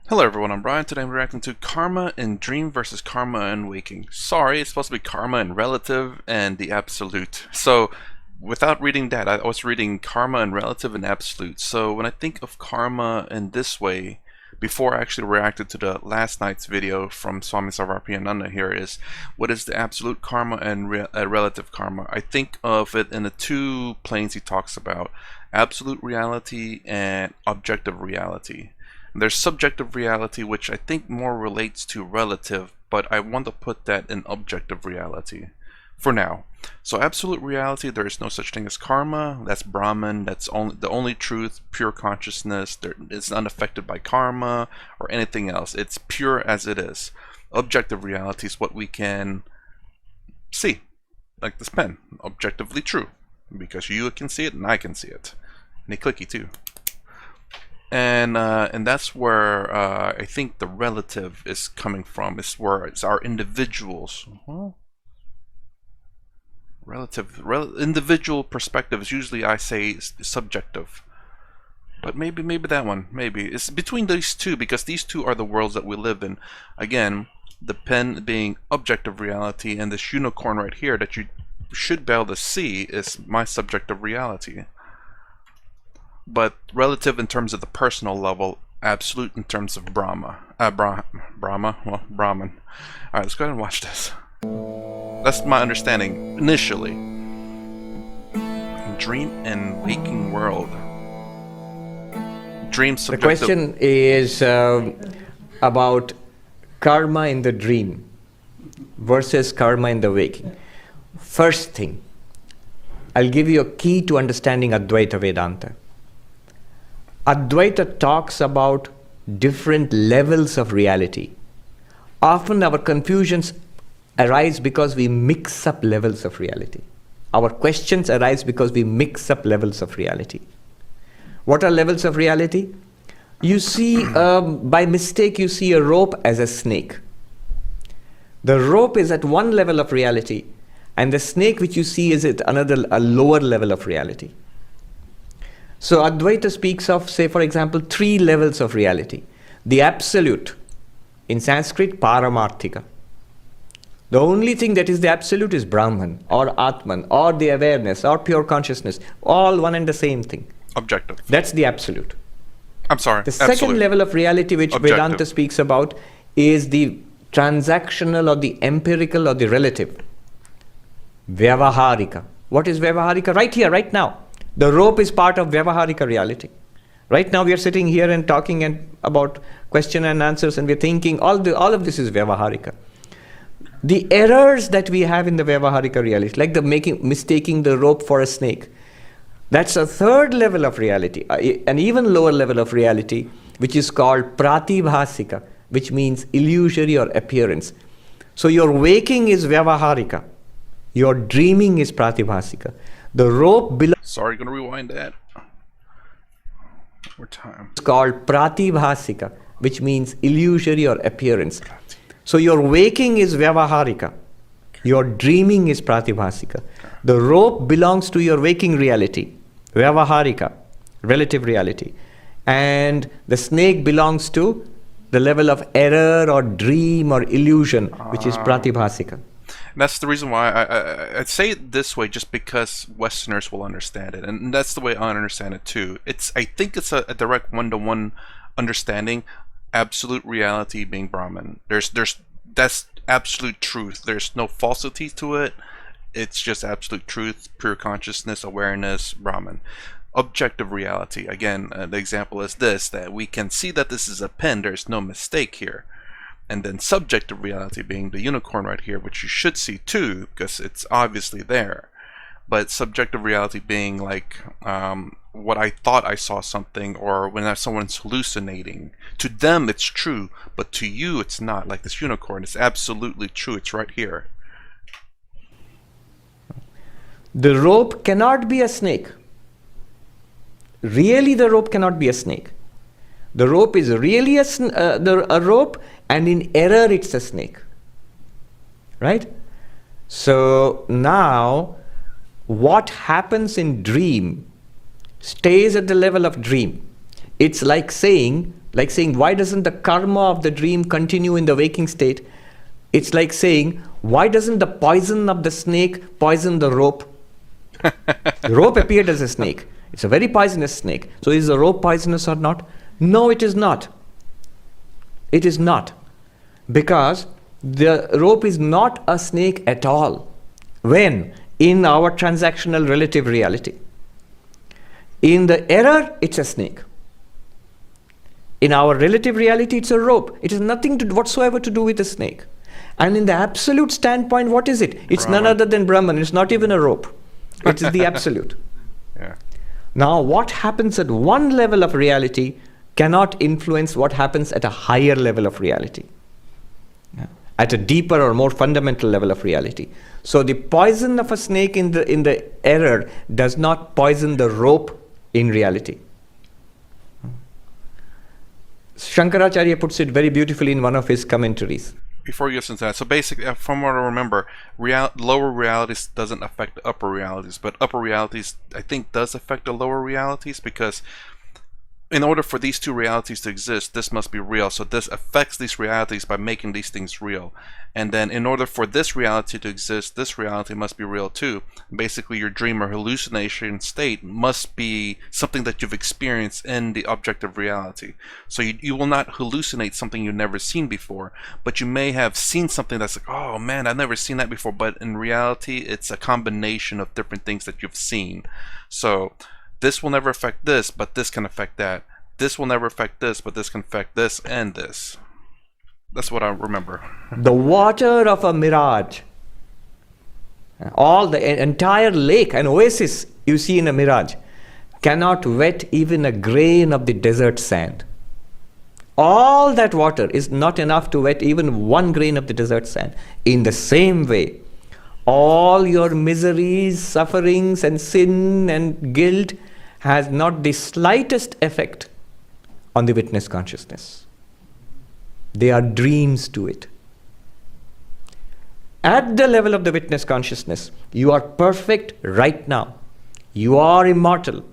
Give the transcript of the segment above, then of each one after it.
Hello everyone, I'm Brian. Today I'm reacting to Karma in Dream versus Karma in Waking. Sorry, it's supposed to be Karma in Relative and the Absolute. So, without reading that, I was reading Karma in Relative and Absolute. So, when I think of Karma in this way, before I actually reacted to the last night's video from Swami Ananda here is, what is the Absolute Karma and Relative Karma? I think of it in the two planes he talks about, Absolute Reality and Objective Reality. There's subjective reality, which I think more relates to relative, but I want to put that in objective reality for now. So absolute reality, there is no such thing as karma. That's Brahman. That's the only truth, pure consciousness. It's unaffected by karma or anything else. It's pure as it is. Objective reality is what we can see, like this pen, objectively true, because you can see it and I can see it. And they clicky too. And that's where I think the relative is coming from. It's where it's our individuals. Well, individual perspective is usually, I say, subjective. But maybe that one, maybe it's between these two, because these two are the worlds that we live in. Again, the pen being objective reality, and this unicorn right here that you should be able to see is my subjective reality. But relative in terms of the personal level, absolute in terms of Brahman. Well, Brahman. Alright, let's go ahead and watch this. That's my understanding, initially. Dream and waking world. Dream subjective. The question is about karma in the dream versus karma in the waking. First thing, I'll give you a key to understanding Advaita Vedanta. Advaita talks about different levels of reality. Often our confusions arise because we mix up levels of reality. Our questions arise because we mix up levels of reality. What are levels of reality? You see, by mistake, you see a rope as a snake. The rope is at one level of reality, and the snake which you see is at a lower level of reality. So Advaita speaks of, say, for example, three levels of reality. The absolute, in Sanskrit, Paramarthika. The only thing that is the absolute is Brahman, or Atman, or the awareness, or pure consciousness. All one and the same thing. Objective. That's the absolute. I'm sorry. The second level of reality which Objective. Vedanta speaks about is the transactional, or the empirical, or the relative. Vyavaharika. What is Vyavaharika? Right here, right now. The rope is part of Vyavaharika reality. Right now we are sitting here and talking about question and answers, and we're thinking all of this is Vyavaharika. The errors that we have in the Vyavaharika reality, like mistaking the rope for a snake, that's a third level of reality, an even lower level of reality, which is called Pratibhasika, which means illusory or appearance. So your waking is Vyavaharika, your dreaming is Pratibhasika. The rope below. Sorry, gonna rewind that. More time. It's called Pratibhasika, which means illusory or appearance. So your waking is Vyavaharika, your dreaming is Pratibhasika. The rope belongs to your waking reality, Vyavaharika, relative reality. And the snake belongs to the level of error or dream or illusion, which is Pratibhasika. That's the reason why I'd say it this way, just because Westerners will understand it, and that's the way I understand it too. I think it's a direct one-to-one understanding. Absolute reality being Brahman. That's absolute truth. There's no falsity to it. It's just absolute truth, pure consciousness, awareness, Brahman. Objective reality. Again, the example is this: that we can see that this is a pen. There's no mistake here. And then subjective reality being the unicorn right here, which you should see too, because it's obviously there. But subjective reality being like what I thought I saw something, or when someone's hallucinating. To them it's true, but to you it's not. Like this unicorn, it's absolutely true. It's right here. The rope cannot be a snake. Really, the rope cannot be a snake. The rope is really a rope, and in error it's a snake. Right? So now, what happens in dream stays at the level of dream. It's like saying Like saying, why doesn't the karma of the dream continue in the waking state? It's like saying, why doesn't the poison of the snake poison the rope? The rope appeared as a snake. It's a very poisonous snake. So is the rope poisonous or not? No, it is not. It is not. Because the rope is not a snake at all. When? In our transactional relative reality. In the error, it's a snake. In our relative reality, it's a rope. It has nothing whatsoever to do with a snake. And in the absolute standpoint, what is it? It's Brahman. none other than Brahman. It's not even a rope. It is the absolute. Yeah. Now, what happens at one level of reality cannot influence what happens at a higher level of reality. At a deeper or more fundamental level of reality. So the poison of a snake in the error does not poison the rope in reality. Shankaracharya puts it very beautifully in one of his commentaries. Before you get into that, so basically, from what I remember, lower realities doesn't affect upper realities, but upper realities, I think, does affect the lower realities, because in order for these two realities to exist, this must be real. So this affects these realities by making these things real. And then in order for this reality to exist, this reality must be real too. Basically, your dream or hallucination state must be something that you've experienced in the objective reality. So you will not hallucinate something you've never seen before, but you may have seen something that's like, oh man, I've never seen that before. But in reality, it's a combination of different things that you've seen. So this will never affect this, but this can affect that. This will never affect this, but this can affect this and this. That's what I remember. The water of a mirage, all the entire lake, an oasis you see in a mirage, cannot wet even a grain of the desert sand. All that water is not enough to wet even one grain of the desert sand. In the same way, all your miseries, sufferings, and sin and guilt has not the slightest effect on the witness consciousness. They are dreams to it. At the level of the witness consciousness, you are perfect right now. You are immortal.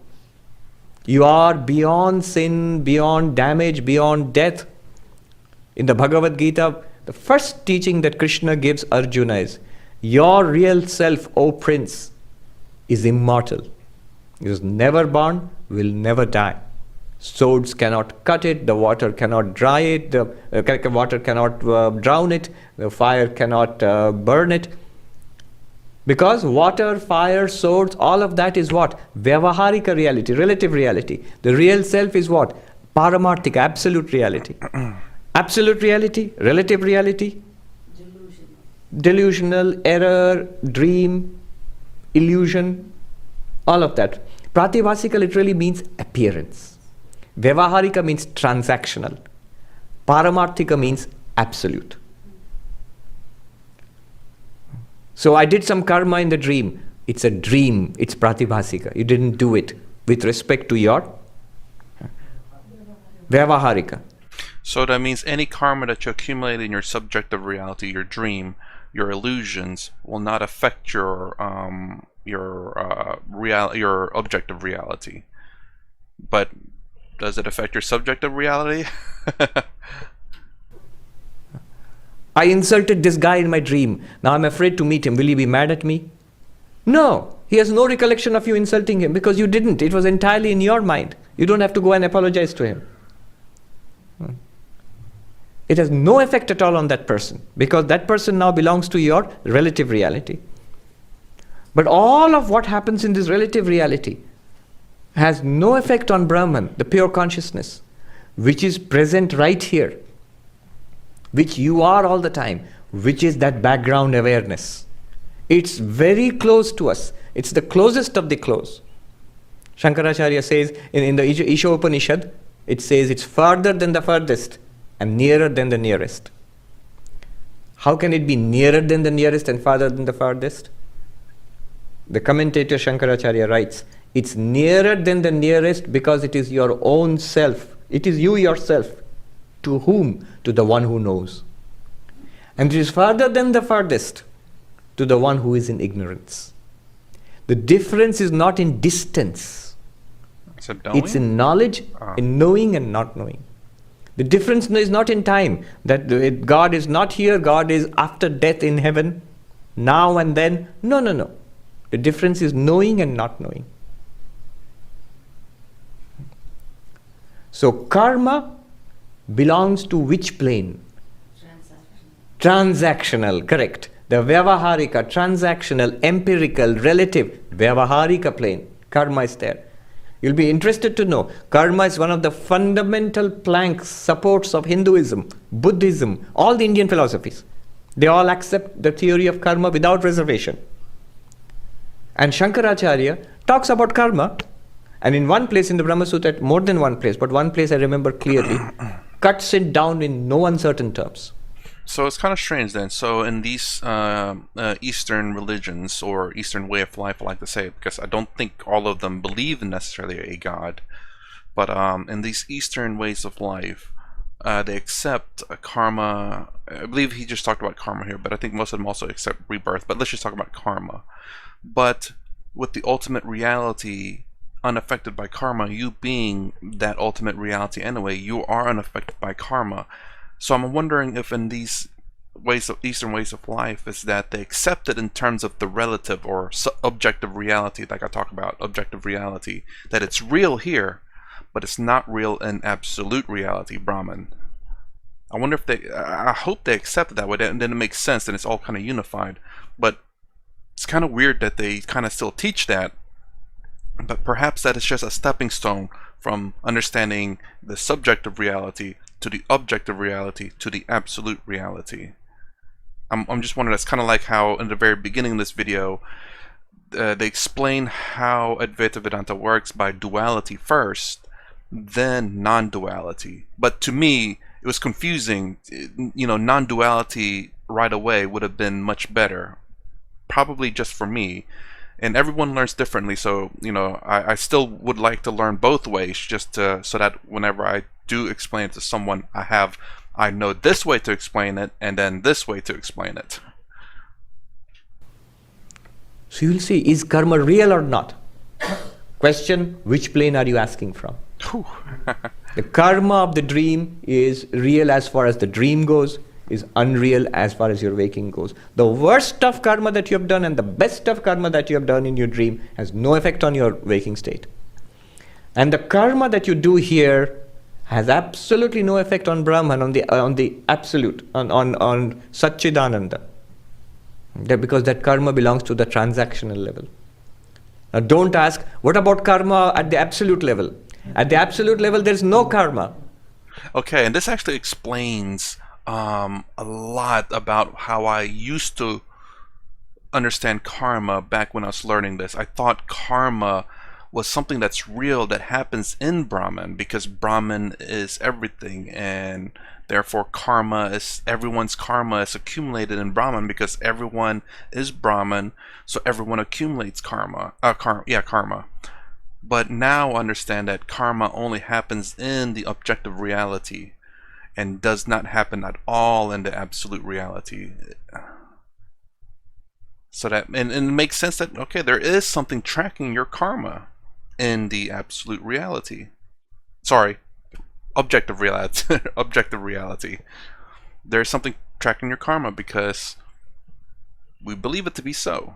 You are beyond sin, beyond damage, beyond death. In the Bhagavad Gita, the first teaching that Krishna gives Arjuna is, your real self, O Prince, is immortal. It is never born, will never die. Swords cannot cut it, the water cannot dry it, the water cannot drown it, the fire cannot burn it. Because water, fire, swords, all of that is what? Vyavaharika reality, relative reality. The real self is what? Paramarthika, absolute reality. Absolute reality, relative reality, delusional, error, dream, illusion, all of that. Pratibhasika literally means appearance. Vyavaharika means transactional. Paramarthika means absolute. So I did some karma in the dream. It's a dream. It's pratibhasika. You didn't do it with respect to your Vyavaharika. So that means any karma that you accumulate in your subjective reality, your dream, your illusions, will not affect your objective reality. But does it affect your subjective reality? I insulted this guy in my dream. Now I'm afraid to meet him. Will he be mad at me? No. He has no recollection of you insulting him because you didn't. It was entirely in your mind. You don't have to go and apologize to him. It has no effect at all on that person because that person now belongs to your relative reality. But all of what happens in this relative reality has no effect on Brahman, the pure consciousness, which is present right here, which you are all the time, which is that background awareness. It's very close to us. It's the closest of the close. Shankaracharya says in the Isha Upanishad, it says it's farther than the farthest and nearer than the nearest. How can it be nearer than the nearest and farther than the farthest? The commentator Shankaracharya writes, it's nearer than the nearest because it is your own self. It is you yourself. To whom? To the one who knows. And it is farther than the farthest to the one who is in ignorance. The difference is not in distance. So It's in knowledge, in knowing and not knowing. The difference is not in time, that God is not here, God is after death in heaven, now and then. No, no, no. The difference is knowing and not knowing. So karma belongs to which plane? Transactional, correct. The Vyavaharika, transactional, empirical, relative, Vyavaharika plane. Karma is there. You'll be interested to know, karma is one of the fundamental planks, supports of Hinduism, Buddhism, all the Indian philosophies. They all accept the theory of karma without reservation. And Shankaracharya talks about karma, and in one place in the Brahma Sutra, more than one place, but one place I remember clearly, cuts it down in no uncertain terms. So it's kind of strange then. So in these Eastern religions or Eastern way of life, I like to say, because I don't think all of them believe in necessarily a God, but in these Eastern ways of life, they accept karma. I believe he just talked about karma here, but I think most of them also accept rebirth. But let's just talk about karma. But with the ultimate reality unaffected by karma, you being that ultimate reality anyway, you are unaffected by karma. So I'm wondering if in these ways of Eastern ways of life is that they accept it in terms of the relative or objective reality, like I talk about objective reality, that it's real here, but it's not real in absolute reality, Brahman. I wonder if they, I hope they accept it that way, and then it makes sense, and it's all kind of unified. But it's kind of weird that they kind of still teach that, but perhaps that is just a stepping stone from understanding the subjective reality to the objective reality to the absolute reality. I'm just wondering, that's kind of like how in the very beginning of this video they explain how Advaita Vedanta works by duality first, then non-duality. But to me, it was confusing. You know, non-duality right away would have been much better, probably just for me. And everyone learns differently, so you know, I still would like to learn both ways, just to, so that whenever I do explain it to someone, I know this way to explain it, and then this way to explain it. So you'll see, is karma real or not? Question, which plane are you asking from? The karma of the dream is real as far as the dream goes, is unreal as far as your waking goes. The worst of karma that you have done and the best of karma that you have done in your dream has no effect on your waking state. And the karma that you do here has absolutely no effect on Brahman, on the absolute, on Satchidananda. Because that karma belongs to the transactional level. Now don't ask, what about karma at the absolute level? At the absolute level, there's no karma. Okay, and this actually explains a lot about how I used to understand karma back when I was learning this. I thought karma was something that's real, that happens in Brahman, because Brahman is everything, and therefore karma is, everyone's karma is accumulated in Brahman because everyone is Brahman, so everyone accumulates karma. Karma. But now I understand that karma only happens in the objective reality and does not happen at all in the absolute reality. So that, and it makes sense that, okay, there is something tracking your karma in the absolute reality. Sorry, objective reality. Objective reality. There's something tracking your karma because we believe it to be so.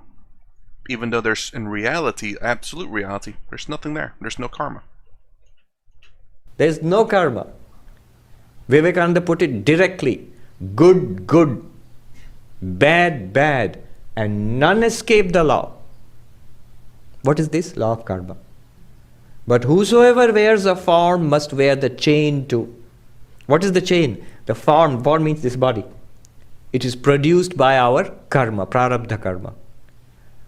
Even though there's, in reality, absolute reality, there's nothing there. There's no karma. There's no karma. Vivekananda put it directly. Good, good. Bad, bad. And none escape the law. What is this? Law of karma. But whosoever wears a form must wear the chain too. What is the chain? The form. Form means this body. It is produced by our karma, prarabdha karma.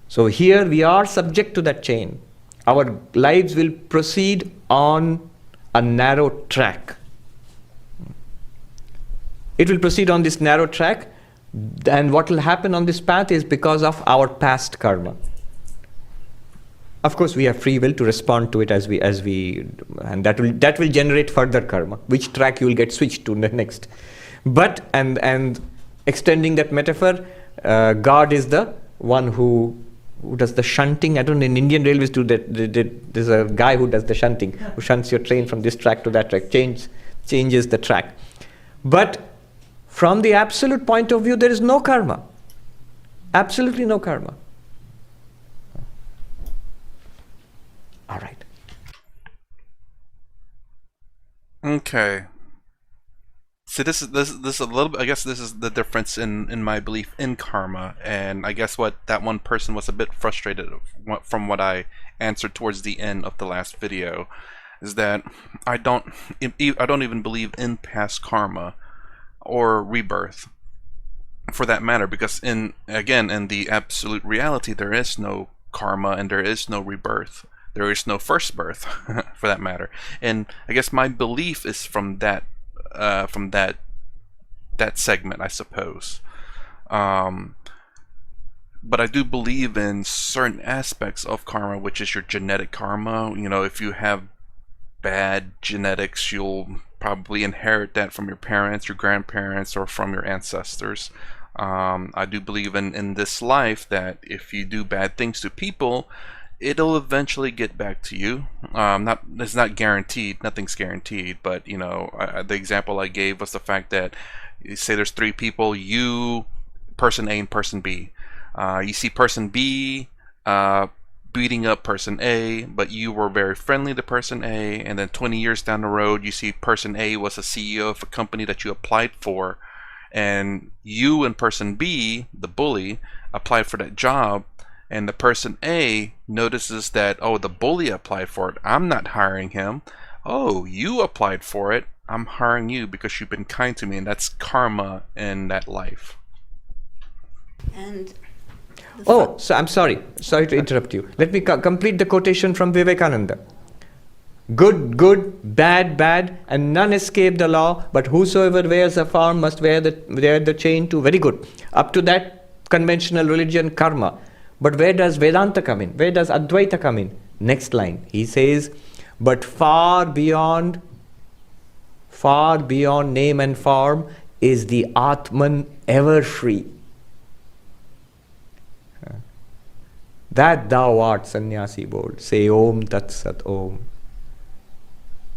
So here we are subject to that chain. Our lives will proceed on a narrow track. It will proceed on this narrow track, and what will happen on this path is because of our past karma. Of course, we have free will to respond to it as we, and that will generate further karma. Which track you will get switched to next. But and extending that metaphor, God is the one who does the shunting. I don't know, in Indian Railways do that. There's a guy who does the shunting, who shunts your train from this track to that track, changes the track. But from the absolute point of view, there is no karma. Absolutely no karma. All right. Okay. See, this is a little bit. I guess this is the difference in my belief in karma, and I guess what that one person was a bit frustrated from what I answered towards the end of the last video, is that I don't even believe in past karma or rebirth, for that matter, because in the absolute reality there is no karma and there is no rebirth. There is no first birth, for that matter. And I guess my belief is from that segment, I suppose. But I do believe in certain aspects of karma, which is your genetic karma. You know, if you have bad genetics, you'll probably inherit that from your parents, your grandparents, or from your ancestors. I do believe in this life that if you do bad things to people, it'll eventually get back to you. It's not guaranteed. Nothing's guaranteed. But you know, the example I gave was the fact that, you say there's three people: you, person A, and person B. You see person B beating up person A, but you were very friendly to person A, and then 20 years down the road, you see person A was a CEO of a company that you applied for, and you and person B, the bully, applied for that job. And the person A notices that, oh, the bully applied for it, I'm not hiring him. Oh, you applied for it, I'm hiring you because you've been kind to me. And that's karma in that life. And So I'm sorry to interrupt you. Let me complete the quotation from Vivekananda. Good, good, bad, bad, and none escape the law, but whosoever wears a form must wear the chain too. Very good. Up to that, conventional religion, karma. But where does Vedanta come in? Where does Advaita come in? Next line. He says, but far beyond name and form is the Atman ever free. That thou art, sannyasi bold. Say Om Tat Sat Om.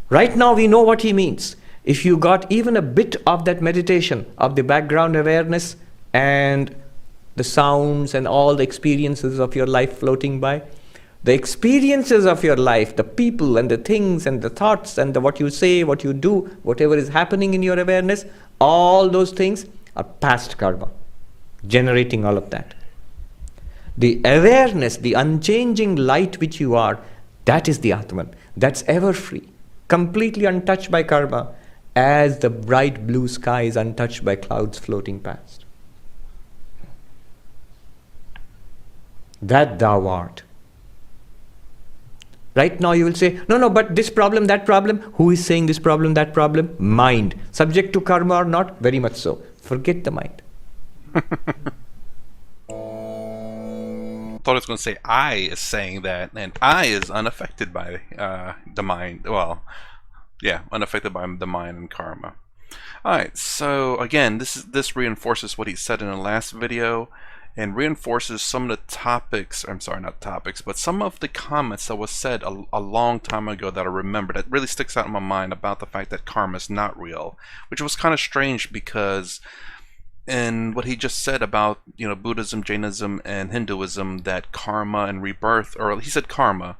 Right now we know what he means. If you got even a bit of that meditation, of the background awareness and the sounds and all the experiences of your life floating by, the experiences of your life, the people and the things and the thoughts and what you say, what you do, whatever is happening in your awareness, all those things are past karma, generating all of that. The awareness, the unchanging light which you are, that is the Atman. That's ever free, completely untouched by karma, as the bright blue sky is untouched by clouds floating past. That thou art. Right now you will say, no, but this problem, that problem. Who is saying this problem, that problem? Mind. Subject to karma or not? Very much so. Forget the mind. Thought I was going to say I is saying that, and I is unaffected by the mind. Well, yeah, unaffected by the mind and karma. Alright, so again, this reinforces what he said in the last video, and reinforces some of the topics, I'm sorry, not topics, but some of the comments that was said a long time ago that I remember that really sticks out in my mind about the fact that karma is not real, which was kind of strange because in what he just said about, you know, Buddhism, Jainism, and Hinduism, that karma and rebirth, or he said karma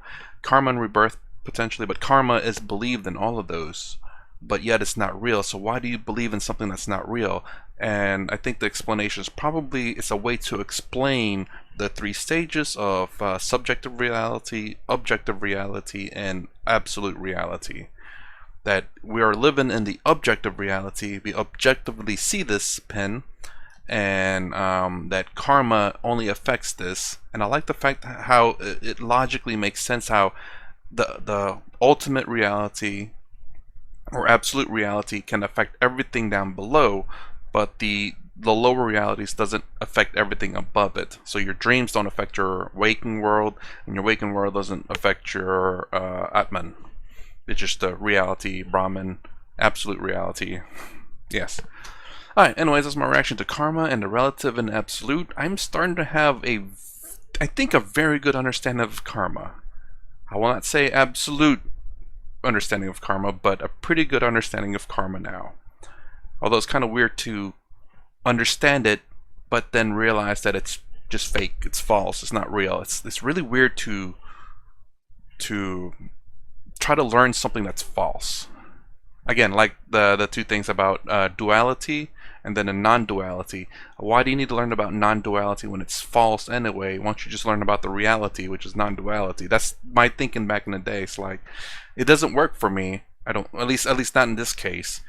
and rebirth potentially, but karma is believed in all of those, but yet it's not real. So why do you believe in something that's not real? And I think the explanation is probably it's a way to explain the three stages of subjective reality, objective reality, and absolute reality. That we are living in the objective reality, we objectively see this pen, and that karma only affects this. And I like the fact how it logically makes sense how the ultimate reality or absolute reality can affect everything down below, but the lower realities doesn't affect everything above it. So your dreams don't affect your waking world, and your waking world doesn't affect your Atman. It's just the reality, Brahman, absolute reality. Yes. Alright, anyways, that's my reaction to karma and the relative and absolute. I'm starting to have I think a very good understanding of karma. I will not say absolute understanding of karma, but a pretty good understanding of karma now. Although it's kind of weird to understand it, but then realize that it's just fake, it's false, it's not real. It's really weird to try to learn something that's false. Again, like the two things about duality and then a non-duality. Why do you need to learn about non-duality when it's false anyway? Why don't you just learn about the reality, which is non-duality? That's my thinking back in the day. It's like, it doesn't work for me. I don't, at least not in this case.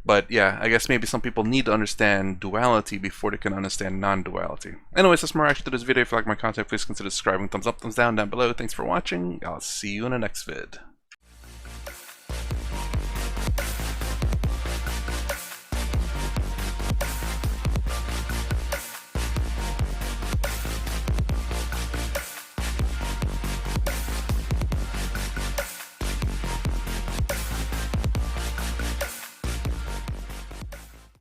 But yeah, I guess maybe some people need to understand duality before they can understand non-duality. Anyways, that's my reaction to this video. If you like my content, please consider subscribing. Thumbs up, thumbs down below. Thanks for watching. I'll see you in the next vid.